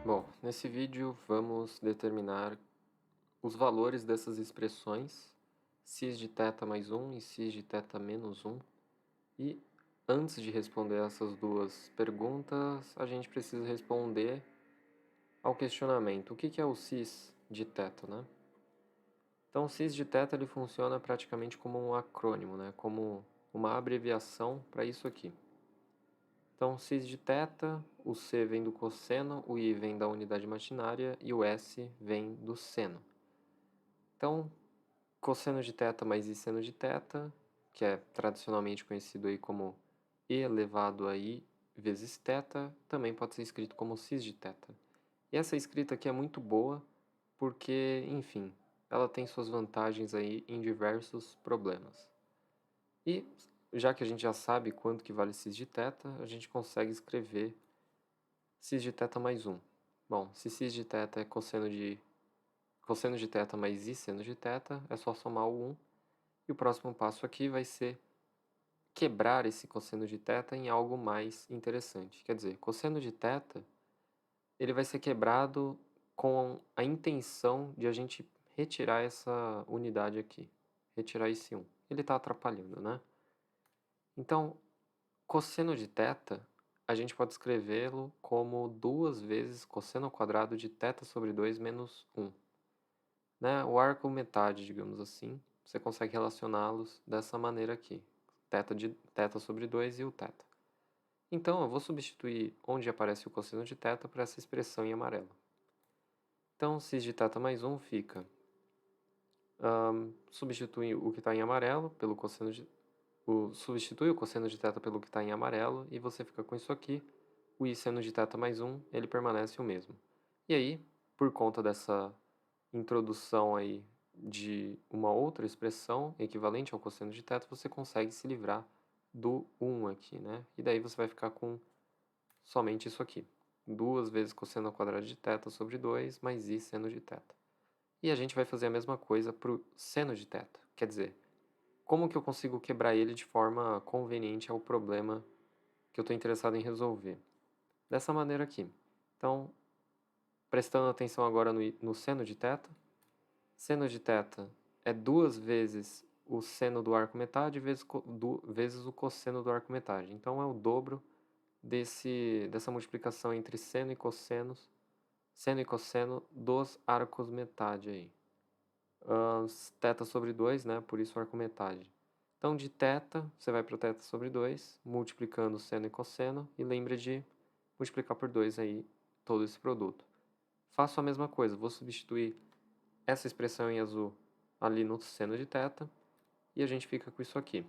Bom, nesse vídeo vamos determinar os valores dessas expressões cis de θ mais 1 e cis de θ menos 1. E antes de responder essas duas perguntas, a gente precisa responder ao questionamento: o que é o cis de θ, né? Então, o cis de θ ele funciona praticamente como um acrônimo, né? Como uma abreviação para isso aqui. Então, cis de θ, o C vem do cosseno, o I vem da unidade imaginária e o S vem do seno. Então, cosseno de θ mais I seno de θ, que é tradicionalmente conhecido aí como E elevado a I vezes θ, também pode ser escrito como cis de θ. E essa escrita aqui é muito boa porque, enfim, ela tem suas vantagens aí em diversos problemas. E já que a gente já sabe quanto que vale cis de θ, a gente consegue escrever cis de θ mais 1. Bom, se cis de θ é cosseno de θ mais I seno de θ, é só somar o 1. E o próximo passo aqui vai ser quebrar esse cosseno de θ em algo mais interessante. Quer dizer, cosseno de θ, ele vai ser quebrado com a intenção de a gente retirar essa unidade aqui, retirar esse 1. Ele está atrapalhando, né? Então, cosseno de θ, a gente pode escrevê-lo como 2 vezes cosseno ao quadrado de θ sobre 2 menos 1. Né? O arco metade, digamos assim, você consegue relacioná-los dessa maneira aqui. Θ sobre 2 e o θ. Então, eu vou substituir onde aparece o cosseno de θ por essa expressão em amarelo. Então, cis de θ mais 1 fica... substitui o que está em amarelo pelo cosseno de... substitui o cosseno de θ pelo que está em amarelo e você fica com isso aqui. O I seno de θ mais 1, ele permanece o mesmo. E aí, por conta dessa introdução aí de uma outra expressão equivalente ao cosseno de θ, você consegue se livrar do 1 aqui, né? E daí você vai ficar com somente isso aqui. 2 vezes cosseno ao quadrado de θ sobre 2 mais I seno de θ. E a gente vai fazer a mesma coisa para o seno de θ. Quer dizer, como que eu consigo quebrar ele de forma conveniente ao problema que eu estou interessado em resolver? Dessa maneira aqui. Então, prestando atenção agora no seno de θ. Seno de θ é 2 vezes o seno do arco metade vezes o cosseno do arco metade. Então, é o dobro dessa multiplicação entre seno e cosseno dos arcos metade aí. Θ sobre 2, né? Por isso arco metade. Então, de θ, você vai para o θ sobre 2, multiplicando seno e cosseno, e lembra de multiplicar por 2 aí todo esse produto. Faço a mesma coisa, vou substituir essa expressão em azul ali no seno de θ, e a gente fica com isso aqui.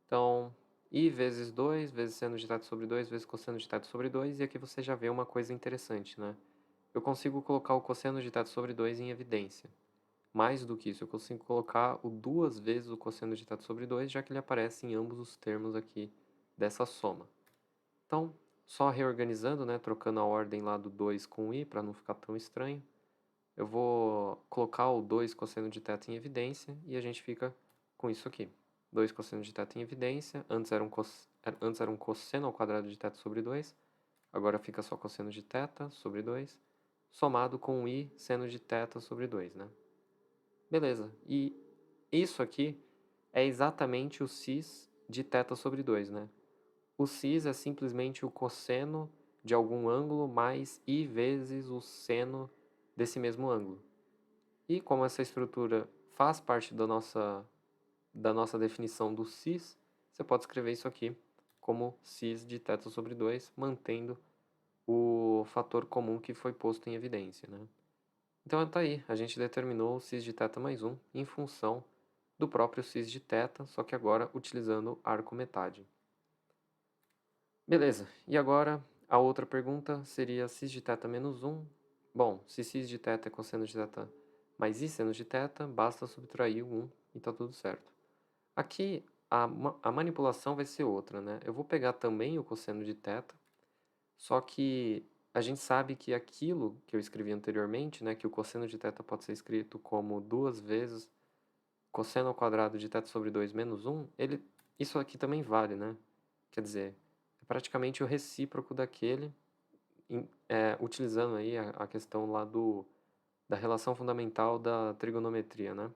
Então, I vezes 2 vezes seno de θ sobre 2 vezes cosseno de θ sobre 2, e aqui você já vê uma coisa interessante, né? Eu consigo colocar o cosseno de θ sobre 2 em evidência. Mais do que isso, eu consigo colocar o 2 vezes o cosseno de θ sobre 2, já que ele aparece em ambos os termos aqui dessa soma. Então, só reorganizando, né, trocando a ordem lá do 2 com o I, para não ficar tão estranho, eu vou colocar o 2 cosseno de θ em evidência e a gente fica com isso aqui. 2 cosseno de θ em evidência, antes era um cosseno ao quadrado de θ sobre 2, agora fica só cosseno de θ sobre 2, somado com o I seno de θ sobre 2, né? Beleza, e isso aqui é exatamente o cis de θ sobre 2, né? O cis é simplesmente o cosseno de algum ângulo mais I vezes o seno desse mesmo ângulo. E como essa estrutura faz parte da nossa definição do cis, você pode escrever isso aqui como cis de θ sobre 2, mantendo o fator comum que foi posto em evidência, né? Então está aí, a gente determinou o cis de θ mais 1 em função do próprio cis de θ, só que agora utilizando arco metade. Beleza, e agora a outra pergunta seria cis de θ menos 1. Bom, se cis de θ é cosseno de θ mais I seno de θ, basta subtrair o 1 e está tudo certo. Aqui a manipulação vai ser outra, né? Eu vou pegar também o cosseno de θ, só que a gente sabe que aquilo que eu escrevi anteriormente, né, que o cosseno de θ pode ser escrito como 2 vezes cosseno ao quadrado de θ sobre 2 menos 1, isso aqui também vale, né? Quer dizer, é praticamente o recíproco daquele, utilizando aí a questão lá da relação fundamental da trigonometria, né?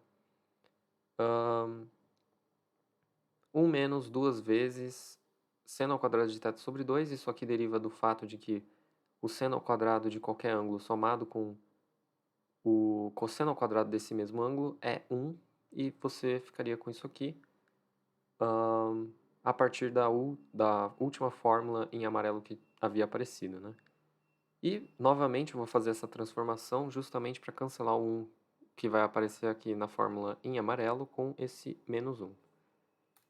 1 menos 2 vezes seno ao quadrado de θ sobre 2, isso aqui deriva do fato de que o seno ao quadrado de qualquer ângulo somado com o cosseno ao quadrado desse mesmo ângulo é 1, e você ficaria com isso aqui a partir da última fórmula em amarelo que havia aparecido, né? E, novamente, eu vou fazer essa transformação justamente para cancelar o 1 que vai aparecer aqui na fórmula em amarelo com esse menos 1.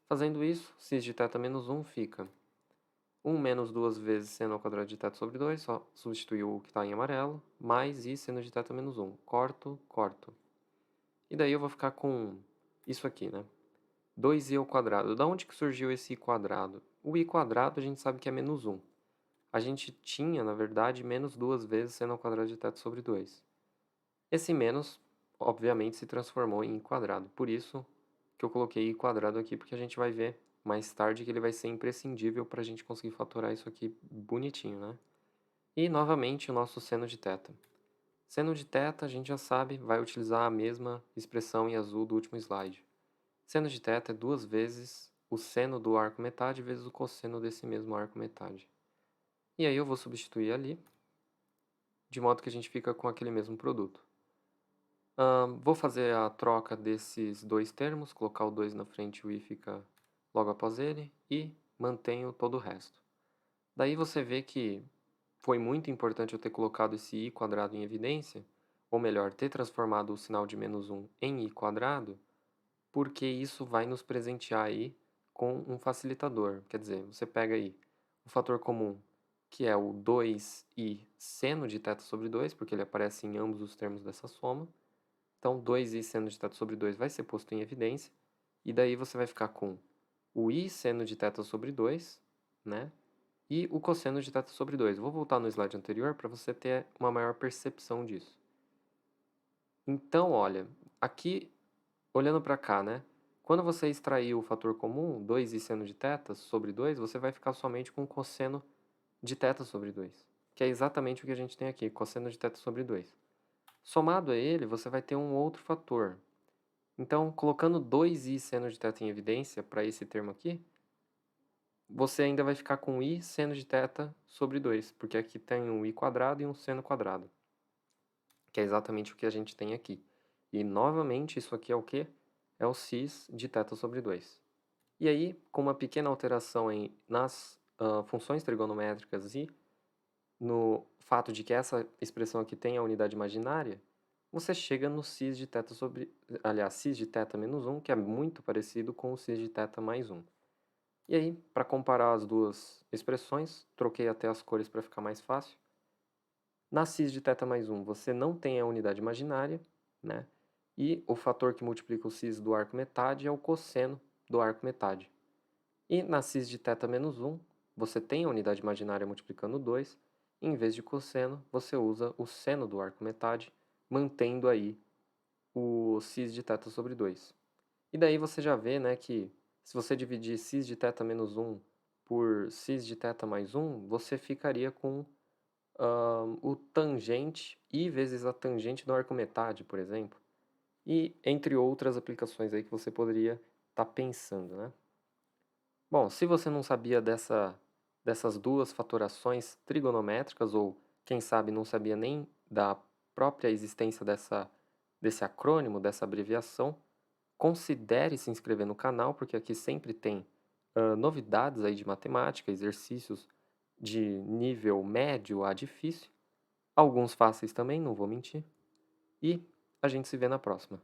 Fazendo isso, cis de θ menos 1 fica 1 menos 2 vezes seno ao quadrado de θ sobre 2, só substituir o que está em amarelo, mais i seno de θ menos 1. Corto, corto. E daí eu vou ficar com isso aqui, né? 2i ao quadrado. Da onde que surgiu esse i quadrado? O i quadrado a gente sabe que é menos 1. A gente tinha, na verdade, menos 2 vezes seno ao quadrado de θ sobre 2. Esse menos, obviamente, se transformou em i quadrado. Por isso que eu coloquei i quadrado aqui, porque a gente vai ver mais tarde que ele vai ser imprescindível para a gente conseguir fatorar isso aqui bonitinho, né? E, novamente, o nosso seno de θ. Seno de θ, a gente já sabe, vai utilizar a mesma expressão em azul do último slide. Seno de θ é 2 vezes o seno do arco metade vezes o cosseno desse mesmo arco metade. E aí eu vou substituir ali, de modo que a gente fica com aquele mesmo produto. Vou fazer a troca desses dois termos, colocar o 2 na frente, o i fica logo após ele, e mantenho todo o resto. Daí você vê que foi muito importante eu ter colocado esse i quadrado em evidência, ou melhor, ter transformado o sinal de menos 1 em i quadrado, porque isso vai nos presentear aí com um facilitador. Quer dizer, você pega aí o fator comum, que é o 2i seno de θ sobre 2, porque ele aparece em ambos os termos dessa soma. Então, 2i seno de θ sobre 2 vai ser posto em evidência, e daí você vai ficar com o i seno de θ sobre 2, né? E o cosseno de θ sobre 2. Vou voltar no slide anterior para você ter uma maior percepção disso. Então, olha, aqui, olhando para cá, né? Quando você extrair o fator comum, 2i seno de θ sobre 2, você vai ficar somente com o cosseno de θ sobre 2, que é exatamente o que a gente tem aqui, cosseno de θ sobre 2. Somado a ele, você vai ter um outro fator. Então, colocando 2i seno de θ em evidência para esse termo aqui, você ainda vai ficar com i seno de θ sobre 2, porque aqui tem um i quadrado e um seno quadrado, que é exatamente o que a gente tem aqui. E, novamente, isso aqui é o quê? É o cis de θ sobre 2. E aí, com uma pequena alteração nas funções trigonométricas e no fato de que essa expressão aqui tem a unidade imaginária, você chega no cis de θ sobre... Aliás, cis de θ menos 1, que é muito parecido com o cis de θ mais 1. E aí, para comparar as duas expressões, troquei até as cores para ficar mais fácil. Na cis de θ mais 1, você não tem a unidade imaginária, né? E o fator que multiplica o cis do arco metade é o cosseno do arco metade. E na cis de θ menos 1, você tem a unidade imaginária multiplicando 2, e em vez de cosseno, você usa o seno do arco metade, mantendo aí o cis de θ sobre 2. E daí você já vê, né, que se você dividir cis de θ menos 1 por cis de θ mais 1, você ficaria com o tangente i vezes a tangente do arco metade, por exemplo. E entre outras aplicações aí que você poderia estar pensando, né? Bom, se você não sabia dessas duas fatorações trigonométricas, ou quem sabe não sabia nem da própria existência desse acrônimo, dessa abreviação, considere se inscrever no canal, porque aqui sempre tem novidades aí de matemática, exercícios de nível médio a difícil, alguns fáceis também, não vou mentir, e a gente se vê na próxima.